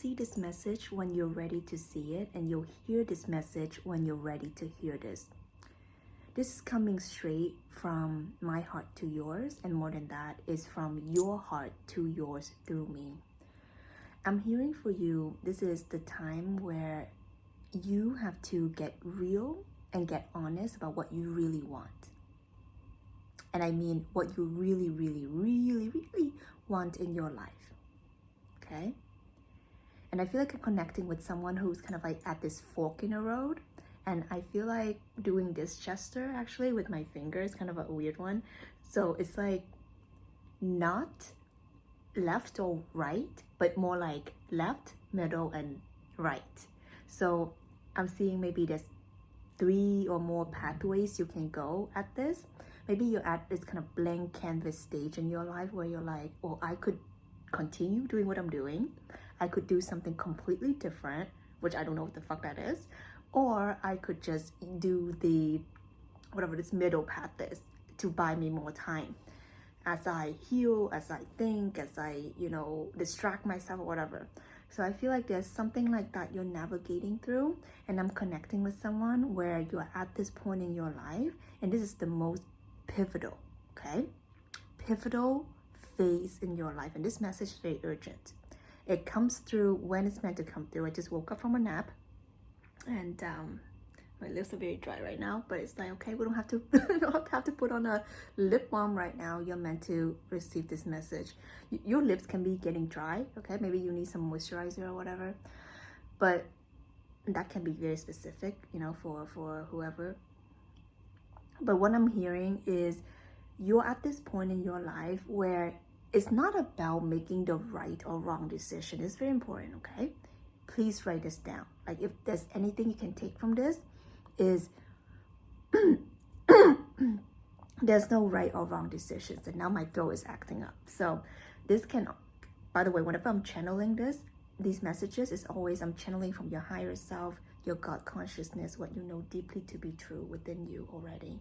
see this message when you're ready to see it, and you'll hear this message when you're ready to hear this. This is coming straight from my heart to yours, and more than that, is from your heart to yours through me. I'm hearing for you, this is the time where you have to get real and get honest about what you really want. And I mean what you really, really, really, really want in your life. Okay? And I feel like I'm connecting with someone who's kind of like at this fork in a road. And I feel like doing this gesture actually with my fingers, kind of a weird one. So it's like not left or right, but more like left, middle, and right. So I'm seeing maybe there's 3 or more pathways you can go at this. Maybe you're at this kind of blank canvas stage in your life where you're like, oh, I could continue doing what I'm doing. I could do something completely different, which I don't know what the fuck that is. Or I could just do the, whatever this middle path is, to buy me more time. As I heal, as I think, as I, distract myself or whatever. So I feel like there's something like that you're navigating through, and I'm connecting with someone where you're at this point in your life, and this is the most pivotal, okay? Pivotal phase in your life, and this message is very urgent. It comes through when it's meant to come through. I just woke up from a nap, and my lips are very dry right now, but it's like, okay, we don't have to put on a lip balm right now. You're meant to receive this message. Your lips can be getting dry, okay? Maybe you need some moisturizer or whatever, but that can be very specific, for whoever. But what I'm hearing is you're at this point in your life where it's not about making the right or wrong decision. It's very important, okay? Please write this down. Like, if there's anything you can take from this, is there's no right or wrong decisions. And now my throat is acting up. So this can, by the way, whenever I'm channeling these messages, is always I'm channeling from your higher self, your God consciousness, what you know deeply to be true within you already.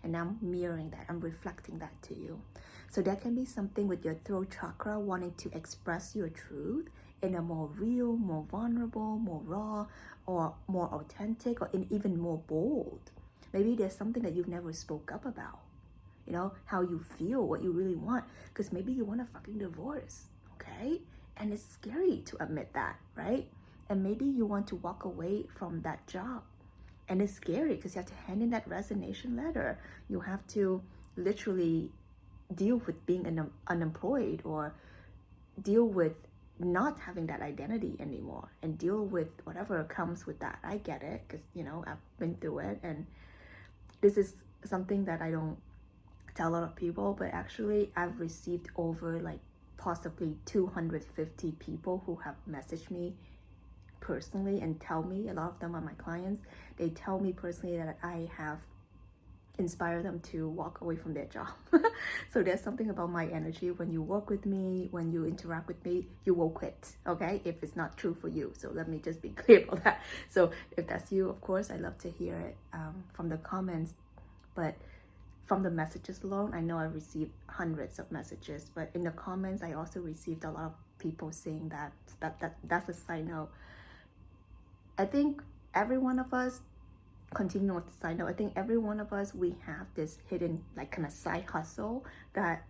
And I'm mirroring that, I'm reflecting that to you. So there can be something with your throat chakra wanting to express your truth in a more real, more vulnerable, more raw, or more authentic, or even more bold. Maybe there's something that you've never spoke up about. How you feel, what you really want. Because maybe you want a fucking divorce, okay? And it's scary to admit that, right? And maybe you want to walk away from that job. And it's scary because you have to hand in that resignation letter. You have to literally deal with being unemployed, or deal with not having that identity anymore, and deal with whatever comes with that. I get it, because I've been through it, and this is something that I don't tell a lot of people, but actually I've received over like possibly 250 people who have messaged me personally and tell me, a lot of them are my clients, they tell me personally that I have inspire them to walk away from their job. So there's something about my energy. When you work with me, when you interact with me, you will quit, okay, if it's not true for you. So let me just be clear about that. So if that's you, of course, I love to hear it from the comments. But from the messages alone, I know I received hundreds of messages, but in the comments I also received a lot of people saying that's a side note. I think every one of us, continuing with the side note, I think every one of us, we have this hidden, like, kind of side hustle that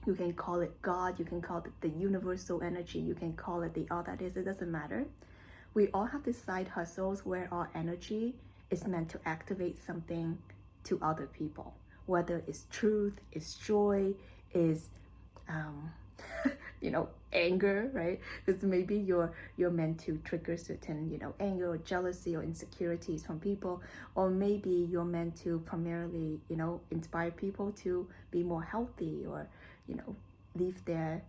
you can call it God, you can call it the universal energy, you can call it the all that is, it doesn't matter. We all have these side hustles where our energy is meant to activate something to other people, whether it's truth, it's joy, is anger, right? Because maybe you're meant to trigger certain anger or jealousy or insecurities from people, or maybe you're meant to primarily inspire people to be more healthy, or leave their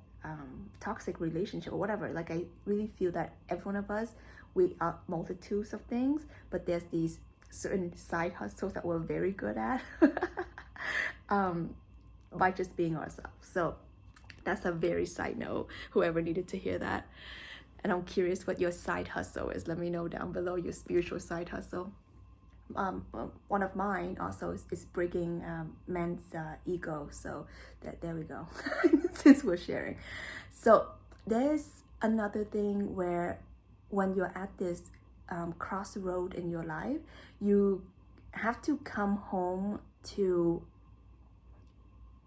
toxic relationship or whatever. Like, I really feel that every one of us, we are multitudes of things, but there's these certain side hustles that we're very good at by just being ourselves. So that's a very side note, whoever needed to hear that. And I'm curious what your side hustle is. Let me know down below your spiritual side hustle. One of mine also is breaking men's ego. So there we go, since we're sharing. So there's another thing where when you're at this crossroad in your life, you have to come home to,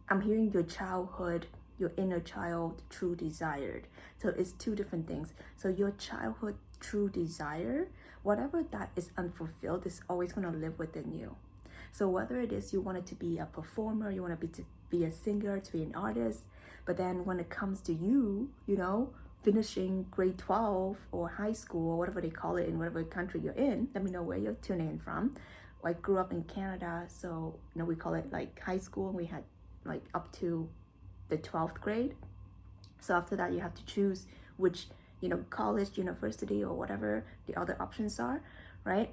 I'm hearing your childhood, your inner child true desired. So it's two different things. So your childhood true desire, whatever that is unfulfilled, is always going to live within you. So whether it is you wanted to be a performer, you want to be a singer, to be an artist, but then when it comes to you, you know, finishing grade 12 or high school or whatever they call it in whatever country you're in, let me know where you're tuning in from. I grew up in Canada, so you know, we call it like high school, and we had like up to the 12th grade. So after that, you have to choose which, you know, college, university, or whatever the other options are, right?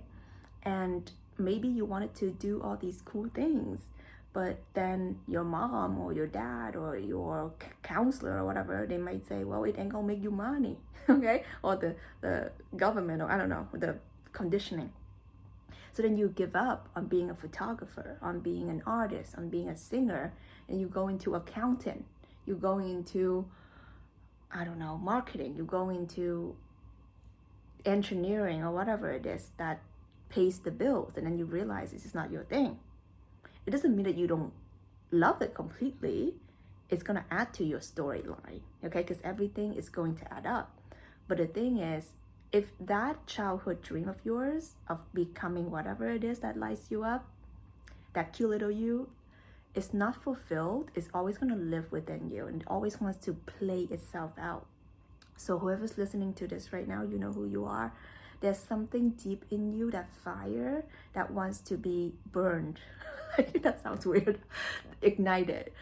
And maybe you wanted to do all these cool things, but then your mom or your dad or your counselor or whatever, they might say, well, it ain't gonna make you money, okay? Or the government, or I don't know, the conditioning. So then you give up on being a photographer, on being an artist, on being a singer, and you go into accountant, you go into, I don't know, marketing, you go into engineering or whatever it is that pays the bills, and then you realize this is not your thing. It doesn't mean that you don't love it completely. It's going to add to your storyline, okay? Because everything is going to add up. But the thing is, if that childhood dream of yours of becoming whatever it is that lights you up, that cute little you, is not fulfilled, it's always going to live within you, and it always wants to play itself out. So whoever's listening to this right now, you know who you are. There's something deep in you, that fire that wants to be burned. That sounds weird. Ignited.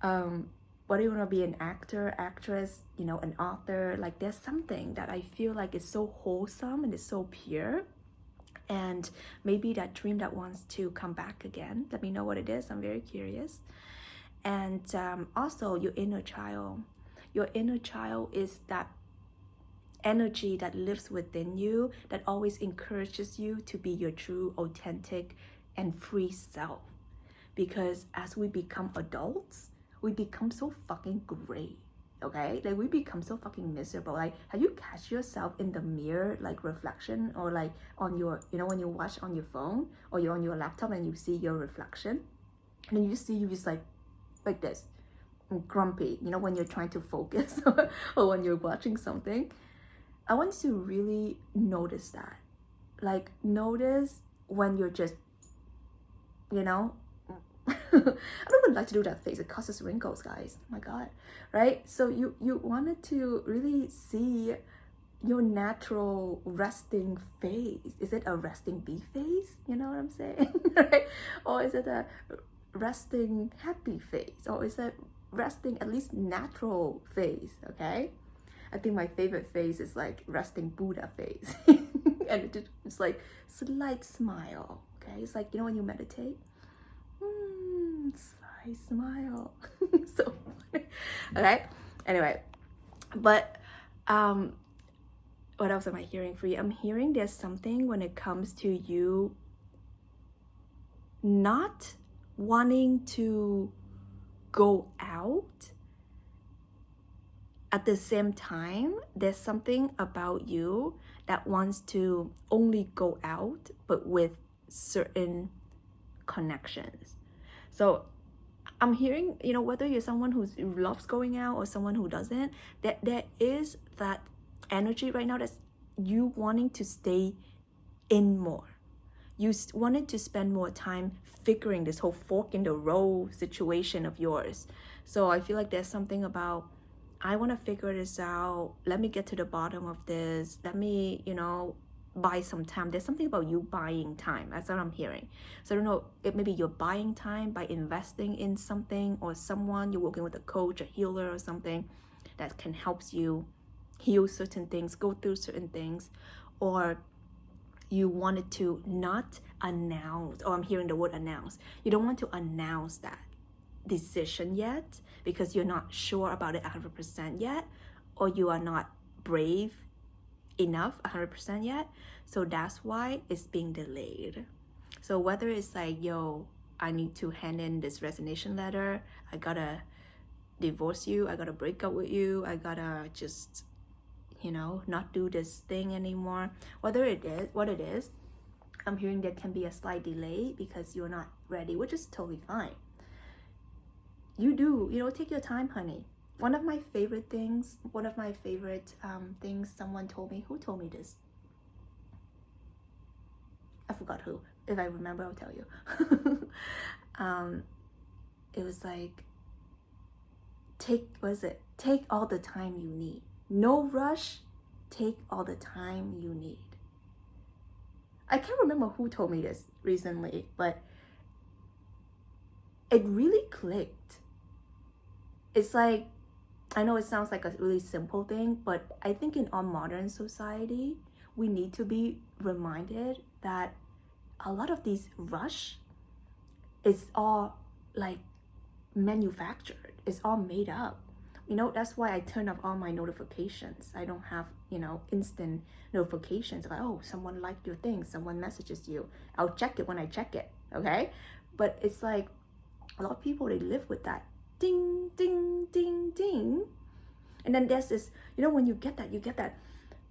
Whether you want to be an actor, actress, you know, an author, like there's something that I feel like is so wholesome and it's so pure. And maybe that dream that wants to come back again. Let me know what it is. I'm very curious. And also your inner child. Your inner child is that energy that lives within you, that always encourages you to be your true, authentic, and free self. Because as we become adults, we become so fucking gray, okay? Like we become so fucking miserable. Like, have you catch yourself in the mirror, like reflection, or like on your, you know, when you watch on your phone or you're on your laptop and you see your reflection, and then you see you just like this, grumpy, you know, when you're trying to focus or when you're watching something. I want you to really notice that. Like, notice when you're just, you know, I don't even like to do that face. It causes wrinkles, guys. Oh my God, right? So you wanted to really see your natural resting face. Is it a resting bee face? You know what I'm saying? Right? Or is it a resting happy face? Or is it resting at least natural face? Okay? I think my favorite face is like resting Buddha face. And it's like slight smile. Okay? It's like, you know, when you meditate, slight smile. So funny. Okay? Anyway, but what else am I hearing for you? I'm hearing there's something when it comes to you not wanting to go out. At the same time, there's something about you that wants to only go out, but with certain connections. So I'm hearing, you know, whether you're someone who loves going out or someone who doesn't, that there is that energy right now that's you wanting to stay in more. You wanted to spend more time figuring this whole fork in the road situation of yours. So I feel like there's something about, I want to figure this out. Let me get to the bottom of this. Let me, you know, buy some time. There's something about you buying time. That's what I'm hearing. So I don't know, it maybe you're buying time by investing in something or someone. You're working with a coach, a healer, or something that can help you heal certain things, go through certain things. Or you wanted to not announce, or I'm hearing the word announce. You don't want to announce that decision yet because you're not sure about it 100% yet, or you are not brave enough 100% yet. So that's why it's being delayed. So whether it's like, yo, I need to hand in this resignation letter, I gotta divorce you, I gotta break up with you, I gotta just not do this thing anymore. Whether it is what it is, I'm hearing there can be a slight delay because you're not ready, which is totally fine. Take your time, honey. One of my favorite things someone told me. Who told me this? I forgot who. If I remember, I'll tell you. It was like, take all the time you need. No rush, take all the time you need. I can't remember who told me this recently, but it really clicked. It's like, I know it sounds like a really simple thing, but I think in our modern society, we need to be reminded that a lot of these rush is all like manufactured. It's all made up. That's why I turn off all my notifications. I don't have, instant notifications like, oh, someone liked your thing, someone messages you. I'll check it when I check it, okay? But it's like a lot of people, they live with that ding, ding, ding, ding. And then there's this, when you get that,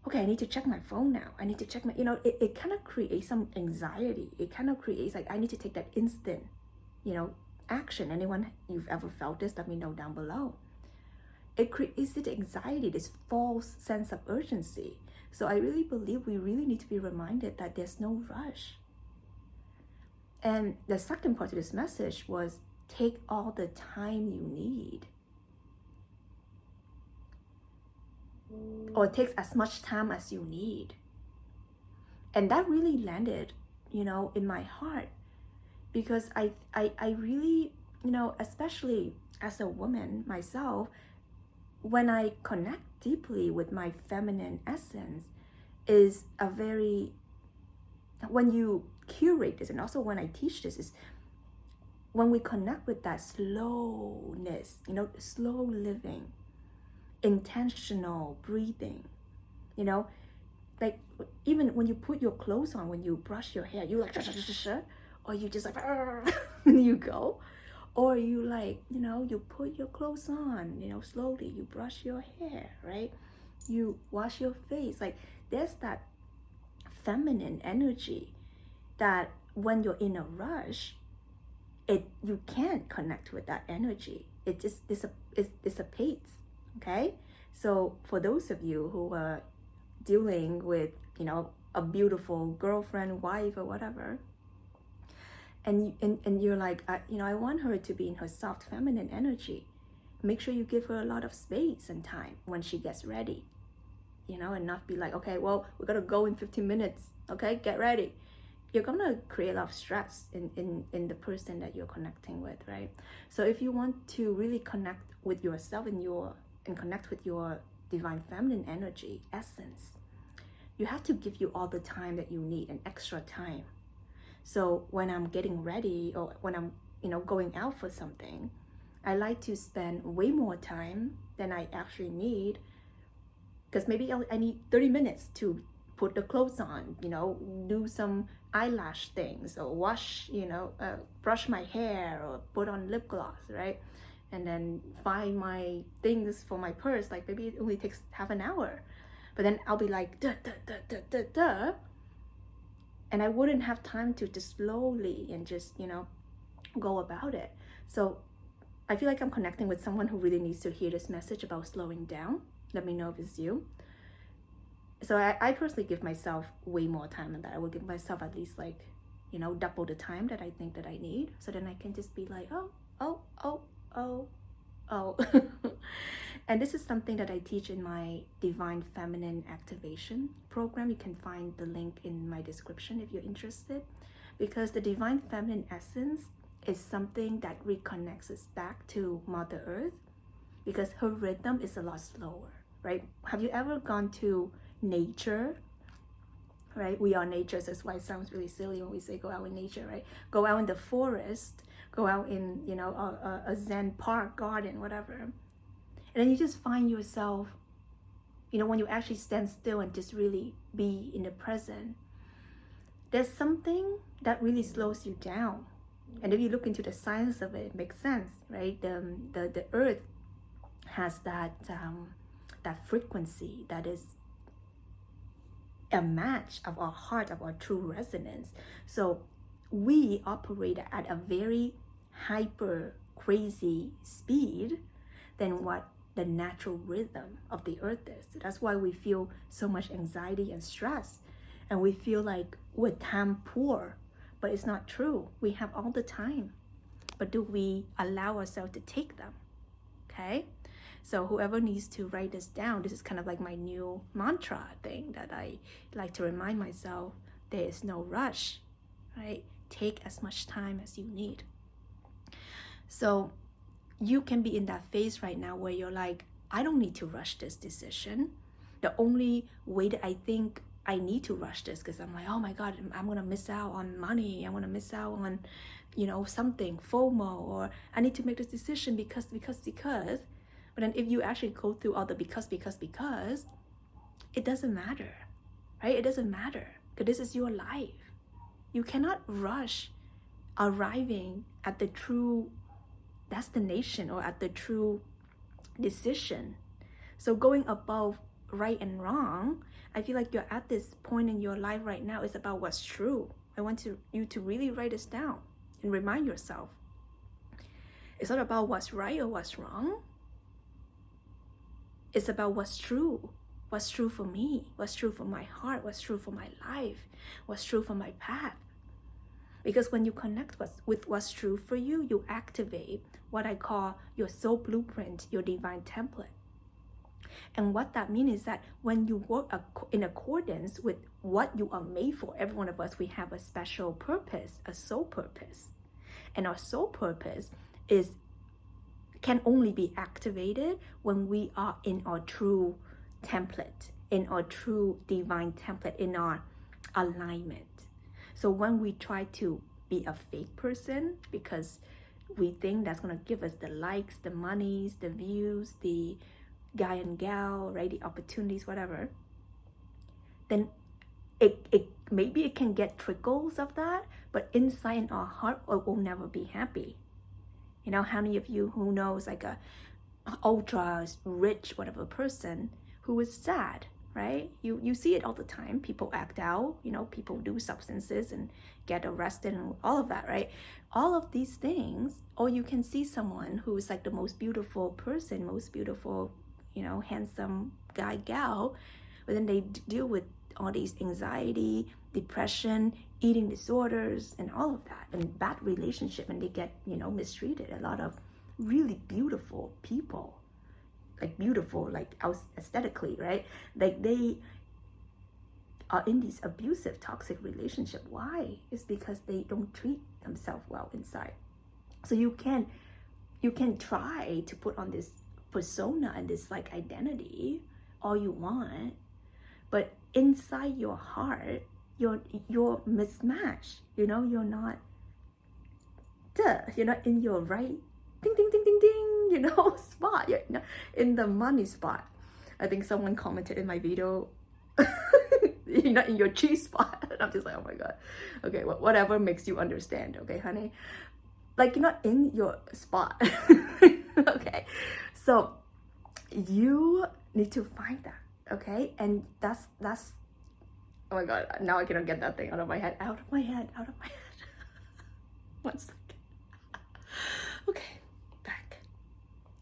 okay, I need to check my phone now. I need to check my, it kind of creates some anxiety. It kind of creates like, I need to take that instant, action. Anyone you've ever felt this, let me know down below. It creates this anxiety, this false sense of urgency. So I really believe we really need to be reminded that there's no rush. And the second part of this message was, take all the time you need. Or it takes as much time as you need. And that really landed, in my heart. Because I really, especially as a woman myself, when I connect deeply with my feminine essence, is a very, when you curate this, and also when I teach this, is when we connect with that slowness, slow living, intentional breathing, like even when you put your clothes on, when you brush your hair, you like, or you just like, you go, or you like, you put your clothes on, slowly, you brush your hair, right? You wash your face. Like, there's that feminine energy that when you're in a rush, you can't connect with that energy. It just dissipates, okay? So for those of you who are dealing with, a beautiful girlfriend, wife, or whatever, and you're like, I want her to be in her soft feminine energy. Make sure you give her a lot of space and time when she gets ready, and not be like, okay, well, we're gonna go in 15 minutes, okay, get ready. You're gonna create a lot of stress in the person that you're connecting with, right? So if you want to really connect with yourself and connect with your divine feminine energy essence, you have to give you all the time that you need, and extra time. So when I'm getting ready, or when I'm, going out for something, I like to spend way more time than I actually need, because maybe I need 30 minutes to put the clothes on, do some eyelash things, or wash, brush my hair, or put on lip gloss, right? And then find my things for my purse, like maybe it only takes half an hour. But then I'll be like, duh, duh, duh, duh, duh, duh. And I wouldn't have time to just slowly and just, go about it. So I feel like I'm connecting with someone who really needs to hear this message about slowing down. Let me know if it's you. So I personally give myself way more time than that. I will give myself at least like, double the time that I think that I need. So then I can just be like, oh. And this is something that I teach in my Divine Feminine Activation program. You can find the link in my description if you're interested. Because the Divine Feminine Essence is something that reconnects us back to Mother Earth, because her rhythm is a lot slower, right? Have you ever gone to nature? Right? We are nature, so that's why it sounds really silly when we say go out in nature, right? Go out in the forest, go out in, a Zen park, garden, whatever. And then you just find yourself, when you actually stand still and just really be in the present, there's something that really slows you down. And if you look into the science of it, it makes sense, right? The earth has that that frequency that is a match of our heart, of our true resonance. So we operate at a very hyper crazy speed than what the natural rhythm of the earth is. That's why we feel so much anxiety and stress, and we feel like we're time poor, but it's not true. We have all the time, but do we allow ourselves to take them? Okay, so whoever needs to write this down, this is kind of like my new mantra thing that I like to remind myself. There is no rush, right? Take as much time as you need. So you can be in that phase right now where you're like, I don't need to rush this decision. The only way that I think I need to rush this, because I'm like, oh my God, I'm gonna miss out on money. I'm gonna miss out on, something, FOMO, or I need to make this decision because. But then if you actually go through all the because, it doesn't matter, right? It doesn't matter, because this is your life. You cannot rush arriving at the true destination or at the true decision. So going above right and wrong, I feel like you're at this point in your life right now. It's about what's true. I want you to really write this down and remind yourself. It's not about what's right or what's wrong. It's about what's true. What's true for me? What's true for my heart? What's true for my life? What's true for my path? Because when you connect with what's true for you, you activate what I call your soul blueprint, your divine template. And what that means is that when you work in accordance with what you are made for, every one of us, we have a special purpose, a soul purpose. And our soul purpose can only be activated when we are in our true template, in our true divine template, in our alignment. So when we try to be a fake person because we think that's going to give us the likes, the monies, the views, the guy and gal, right, the opportunities, whatever, then maybe it can get trickles of that, but inside in our heart, it will never be happy. How many of you who knows like a ultra rich whatever person who is sad, right? You see it all the time. People act out, people do substances and get arrested and all of that, right? All of these things, or you can see someone who is like the most beautiful person, most beautiful, handsome guy, gal, but then they deal with all these anxiety, depression, eating disorders, and all of that, and bad relationship, and they get, mistreated. A lot of really beautiful people, like beautiful, like aesthetically, right? Like they are in these abusive, toxic relationship. Why? It's because they don't treat themselves well inside. So you can try to put on this persona and this like identity all you want, but inside your heart, you're mismatched. You're not in your right ding ding ding ding ding spot. You're in the money spot. I think someone commented in my video, you're not in your cheese spot. And I'm just like, oh my God. Okay, whatever makes you understand, okay, honey? Like, you're not in your spot. Okay, so you need to find that, okay? And that's oh my God, now I cannot get that thing out of my head. One second. Okay, back,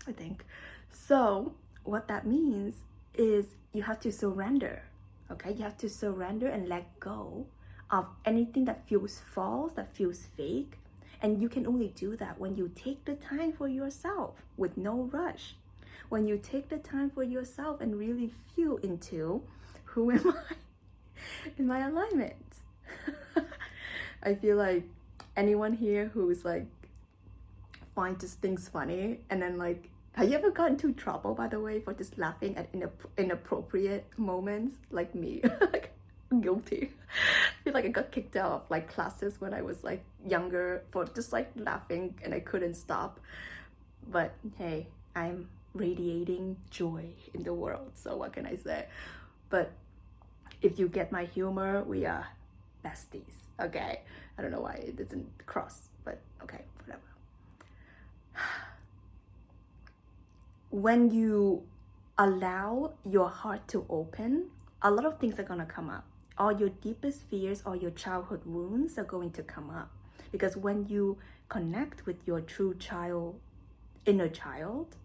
I think. So what that means is you have to surrender, okay? You have to surrender and let go of anything that feels false, that feels fake. And you can only do that when you take the time for yourself with no rush. When you take the time for yourself and really feel into who am I in my alignment. I feel like anyone here who's like finds just things funny, and then like, have you ever gotten into trouble, by the way, for just laughing at inappropriate moments? Like me. Like, guilty. I feel like I got kicked out of like classes when I was like younger for just like laughing, and I couldn't stop. But hey, I'm radiating joy in the world, so what can I say? But if you get my humor, we are besties, okay? I don't know why it doesn't cross, but okay, whatever. When you allow your heart to open, a lot of things are going to come up. All your deepest fears or your childhood wounds are going to come up. Because when you connect with your true child, inner child,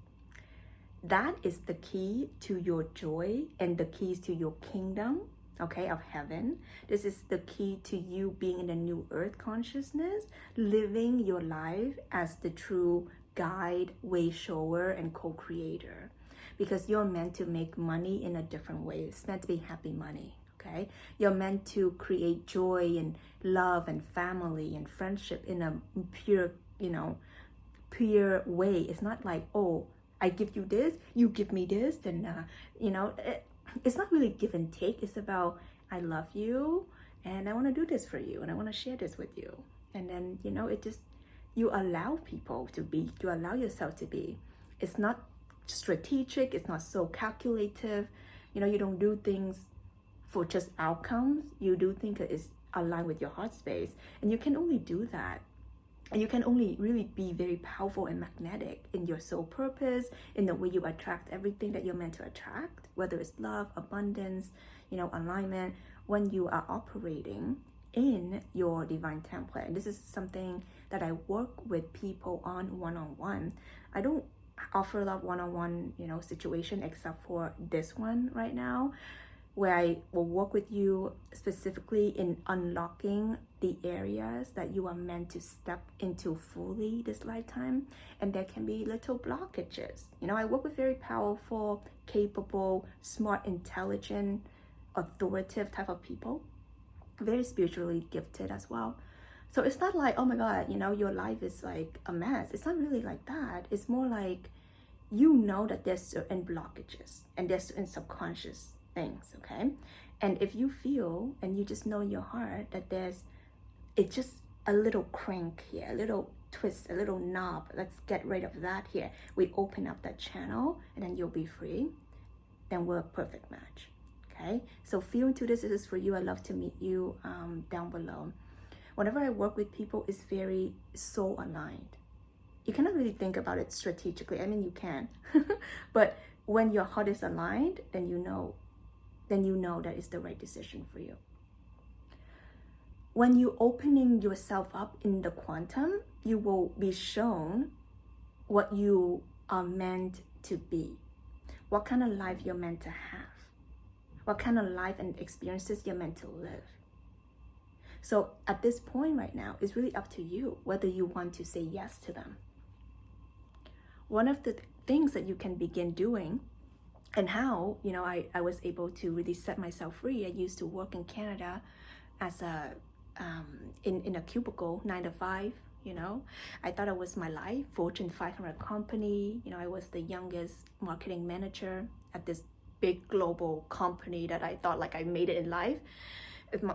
that is the key to your joy and the keys to your kingdom, okay, of heaven. This is the key to you being in a new earth consciousness, living your life as the true guide, way shower, and co-creator. Because you're meant to make money in a different way. It's meant to be happy money, okay? You're meant to create joy and love and family and friendship in a pure, pure way. It's not like, oh, I give you this, you give me this, and it's not really give and take. It's about, I love you and I want to do this for you and I want to share this with you. And then it just, you allow people to be, you allow yourself to be. It's not strategic, it's not so calculative. You don't do things for just outcomes. You do things that is aligned with your heart space, and you can only do that. And you can only really be very powerful and magnetic in your soul purpose, in the way you attract everything that you're meant to attract, whether it's love, abundance, alignment, when you are operating in your divine template. And this is something that I work with people on one-on-one. I don't offer a lot of one-on-one, situation, except for this one right now, where I will work with you specifically in unlocking the areas that you are meant to step into fully this lifetime. And there can be little blockages. I work with very powerful, capable, smart, intelligent, authoritative type of people, very spiritually gifted as well. So it's not like, oh my God, your life is like a mess. It's not really like that. It's more like, that there's certain blockages and there's certain subconscious things, okay? And if you feel and you just know in your heart that it's just a little crank here, a little twist, a little knob, let's get rid of that here. We open up that channel and then you'll be free. Then we're a perfect match, okay? So feel into this. This is for you. I'd love to meet you down below. Whenever I work with people, it's very soul aligned. You cannot really think about it strategically. I mean, you can, but when your heart is aligned, then you know that it's the right decision for you. When you're opening yourself up in the quantum, you will be shown what you are meant to be, what kind of life you're meant to have, what kind of life and experiences you're meant to live. So at this point right now, it's really up to you whether you want to say yes to them. One of the things that you can begin doing, and how I was able to really set myself free. I used to work in Canada as a in a cubicle, 9 to 5. I thought it was my life. Fortune 500 company. I was the youngest marketing manager at this big global company that I thought like I made it in life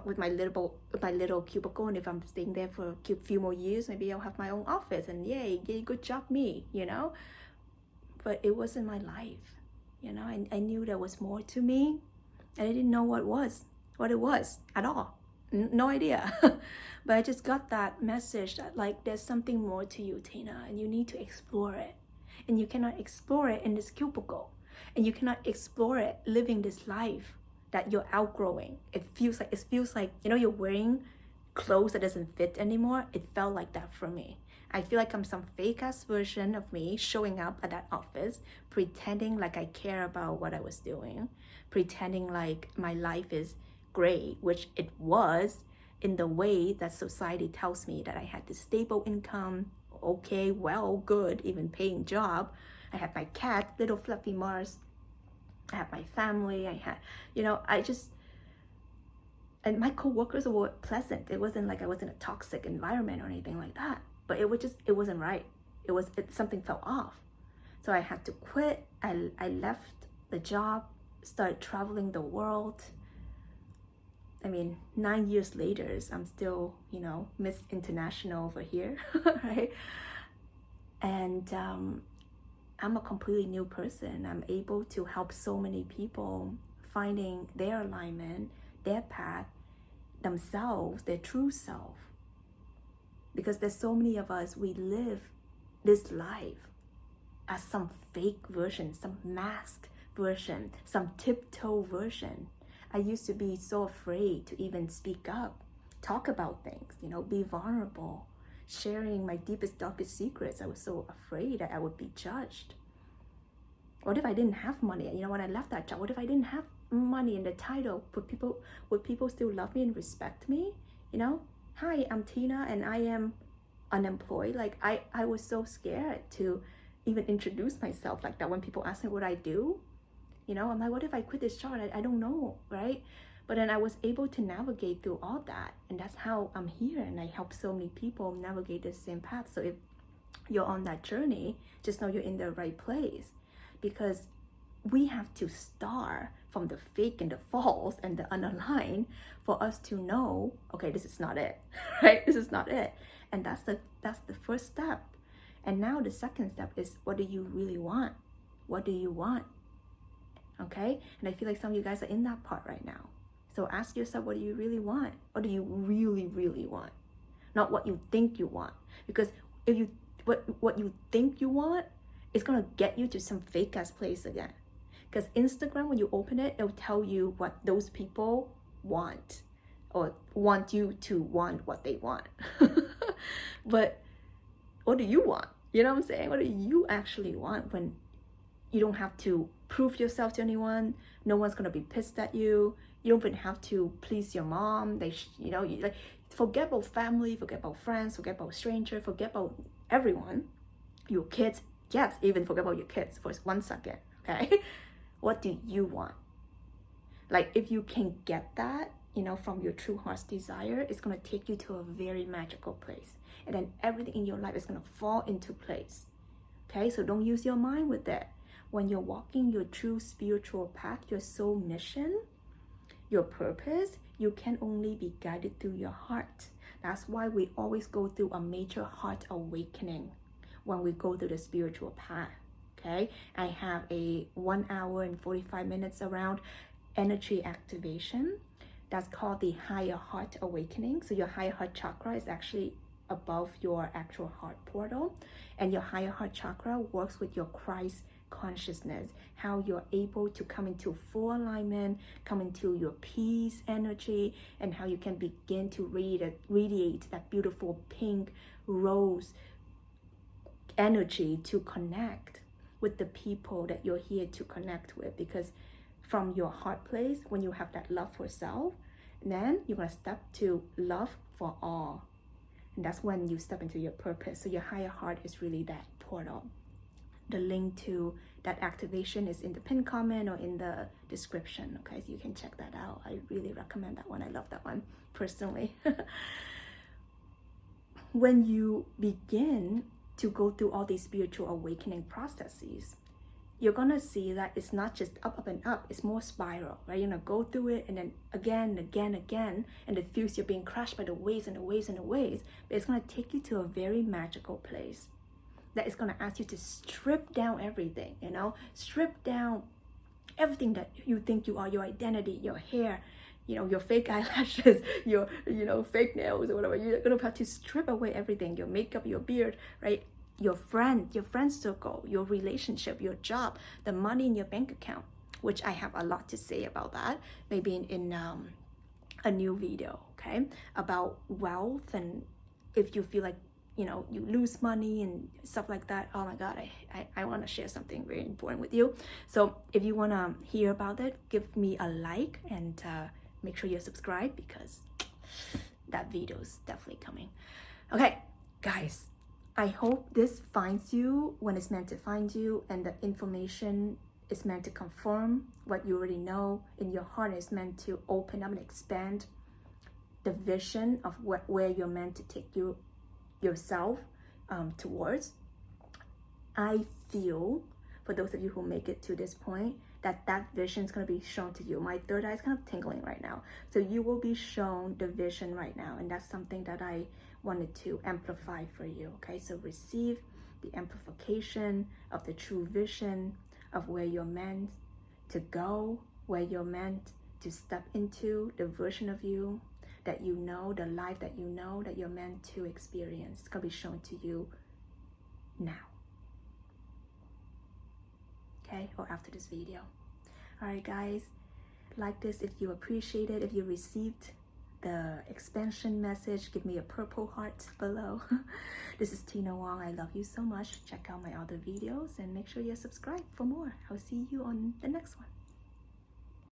with my little cubicle. And if I'm staying there for a few more years, maybe I'll have my own office. And yay, good job me. But it wasn't my life. I knew there was more to me, and I didn't know what it was at all. No idea. But I just got that message that like there's something more to you, Tina, and you need to explore it. And you cannot explore it in this cubicle, and you cannot explore it living this life that you're outgrowing. It feels like you're wearing clothes that doesn't fit anymore. It felt like that for me. I feel like I'm some fake ass version of me showing up at that office, pretending like I care about what I was doing, pretending like my life is great, which it was in the way that society tells me that I had this stable income, okay, well, good, even paying job. I had my cat, little fluffy Mars. I had my family. I had, and my coworkers were pleasant. It wasn't like I was in a toxic environment or anything like that. But it wasn't right. Something fell off. So I had to quit. I left the job, started traveling the world. 9 years later, I'm still, Miss International over here, right? And I'm a completely new person. I'm able to help so many people finding their alignment, their path, themselves, their true self. Because there's so many of us, we live this life as some fake version, some masked version, some tiptoe version. I used to be so afraid to even speak up, talk about things, be vulnerable, sharing my deepest, darkest secrets. I was so afraid that I would be judged. What if I didn't have money? When I left that job, what if I didn't have money in the title? Would people still love me and respect me? Hi, I'm Tina and I am unemployed. Like I was so scared to even introduce myself like that when people ask me what I do. I'm like, what if I quit this job? I don't know, right? But then I was able to navigate through all that, and that's how I'm here, and I help so many people navigate the same path. So if you're on that journey, just know you're in the right place, because we have to start from the fake and the false and the unaligned for us to know, okay, this is not it, right? This is not it. And that's the first step. And now the second step is, what do you really want? What do you want? Okay? And I feel like some of you guys are in that part right now. So ask yourself, what do you really want? What do you really, really want? Not what you think you want. Because if you what you think you want, it's gonna get you to some fake ass place again. Because Instagram, when you open it, it'll tell you what those people want, or want you to want what they want. But what do you want? You know what I'm saying? What do you actually want when you don't have to prove yourself to anyone? No one's gonna be pissed at you. You don't even have to please your mom. You like, forget about family, forget about friends, forget about strangers, forget about everyone. Your kids, yes, even forget about your kids for 1 second. Okay, what do you want? Like, if you can get that, from your true heart's desire, it's gonna take you to a very magical place, and then everything in your life is gonna fall into place. Okay, so don't use your mind with it. When you're walking your true spiritual path, your soul mission, your purpose, you can only be guided through your heart. That's why we always go through a major heart awakening when we go through the spiritual path. Okay, I have a 1 hour and 45 minutes around energy activation. That's called the higher heart awakening. So your higher heart chakra is actually above your actual heart portal, and your higher heart chakra works with your Christ consciousness, how you're able to come into full alignment, come into your peace energy, and how you can begin to radiate that beautiful pink rose energy to connect with the people that you're here to connect with. Because from your heart place, when you have that love for self, then you're going to step to love for all. And that's when you step into your purpose. So your higher heart is really that portal. The link to that activation is in the pinned comment or in the description. Okay, so you can check that out. I really recommend that one. I love that one personally. When you begin to go through all these spiritual awakening processes, you're gonna see that it's not just up, up, and up. It's more spiral, right? You're gonna go through it, and then again, and it feels you're being crushed by the waves and the waves and the waves. But it's gonna take you to a very magical place that is gonna ask you to strip down everything, strip down everything that you think you are, your identity, your hair, your fake eyelashes, your, fake nails or whatever. You're gonna have to strip away everything, your makeup, your beard, right? Your friend circle, your relationship, your job, the money in your bank account, which I have a lot to say about that, maybe in a new video, okay, about wealth. And if you feel like, you lose money and stuff like that, oh my God, I want to share something very important with you. So if you want to hear about it, give me a like, and make sure you're subscribed, because that video is definitely coming. Okay, guys, I hope this finds you when it's meant to find you, and the information is meant to confirm what you already know in your heart. Is meant to open up and expand the vision of where you're meant to take yourself towards. I feel, for those of you who make it to this point, that vision is going to be shown to you. My third eye is kind of tingling right now. So you will be shown the vision right now, and that's something that I wanted to amplify for you. Okay, so receive the amplification of the true vision of where you're meant to go, where you're meant to step into, the version of you that you know, the life that you know that you're meant to experience. It's going to be shown to you now. Okay, or after this video. All right, guys, like this if you appreciate it. If you received the expansion message, give me a purple heart below. This is Tina Wong. I love you so much. Check out my other videos and make sure you're subscribed for more. I'll see you on the next one.